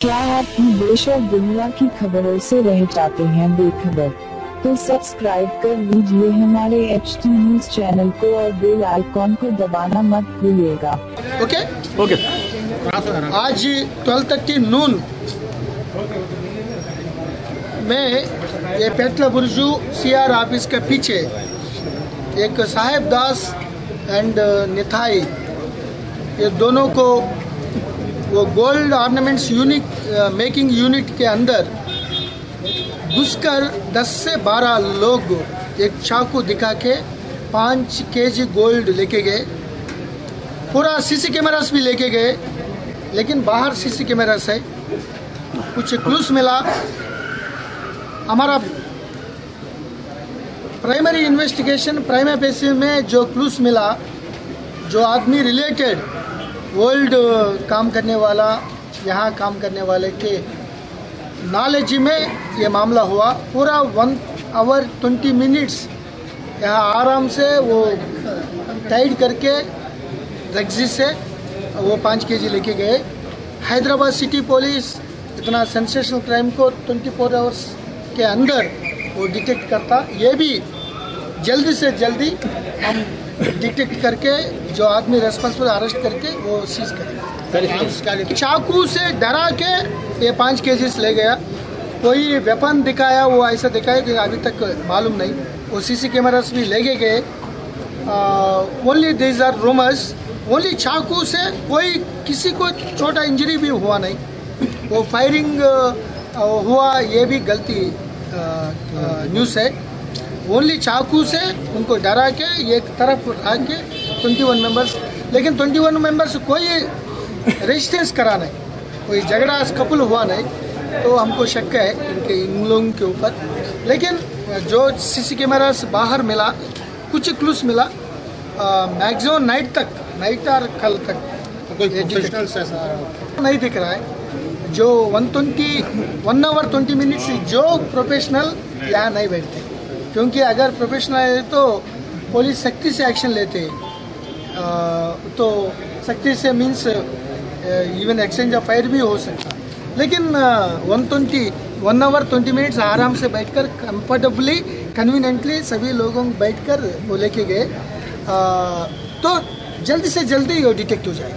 क्या आप भी देश और दुनिया की खबरों से रह जाते हैं बेखबर? तो सब्सक्राइब कर लीजिए हमारे HT न्यूज चैनल को और बेल आइकॉन को दबाना मत भूलिएगा। ओके। आज 12:30 नून में ये पेटला बुर्जू CR ऑफिस के पीछे एक साहेब दास एंड निथाई, ये दोनों को वो गोल्ड ऑर्नामेंट्स मेकिंग यूनिट के अंदर घुसकर 10 से 12 लोग एक चाकू दिखा के 5 kg गोल्ड लेके गए। पूरा CC कैमरास भी लेके गए, लेकिन बाहर CC कैमरास है। कुछ क्लूज मिला। हमारा प्राइमरी इन्वेस्टिगेशन प्राइमरी बेसिस में जो क्लूज मिला, जो आदमी रिलेटेड वर्ल्ड काम करने वाला, यहाँ काम करने वाले के नॉलेज में ये मामला हुआ। पूरा 1 आवर 20 मिनट्स यहाँ आराम से वो टाइड करके रग्जी से वो 5 kg लेके गए। हैदराबाद सिटी पुलिस इतना सेंसेशनल क्राइम को 24 आवर्स के अंदर वो डिटेक्ट करता। ये भी जल्दी से जल्दी हम डिटेक्ट करके जो आदमी रेस्पॉन्सिबल अरेस्ट करके वो सीज करें। चाकू से डरा के ये 5 kg ले गया। कोई वेपन दिखाया, वो ऐसा दिखाया कि अभी तक मालूम नहीं। वो CC कैमरास भी ले गए। Only these are rumours. Only चाकू से कोई किसी को छोटा इंजरी भी हुआ नहीं। वो फायरिंग हुआ, ये भी गलती न्यूज़ है। ओनली चाकू से उनको डरा के एक तरफ रख के 21 मेंबर्स, लेकिन 21 मेंबर्स कोई रेजिस्टेंस करा नहीं, कोई झगड़ा कपल हुआ नहीं। तो हमको शक है इन लोगों के ऊपर। लेकिन जो CC कैमरा से बाहर मिला, कुछ क्लूज मिला। मैक्सिमम नाइट और कल तक कोई प्रोफेशनल्स ऐसा नहीं दिख रहा है। जो 1 आवर 20 मिनट्स जो प्रोफेशनल यहाँ नहीं बैठते, क्योंकि अगर प्रोफेशनल है तो पुलिस सख्ती से एक्शन लेते हैं। तो सख्ती से means even exchange of fire भी हो सकता। लेकिन 1 आवर 20 मिनट्स आराम से बैठकर कंफर्टेबली कन्वीनियंटली सभी लोगों बैठकर वो लेके गए। तो जल्दी से जल्दी वो डिटेक्ट हो जाए।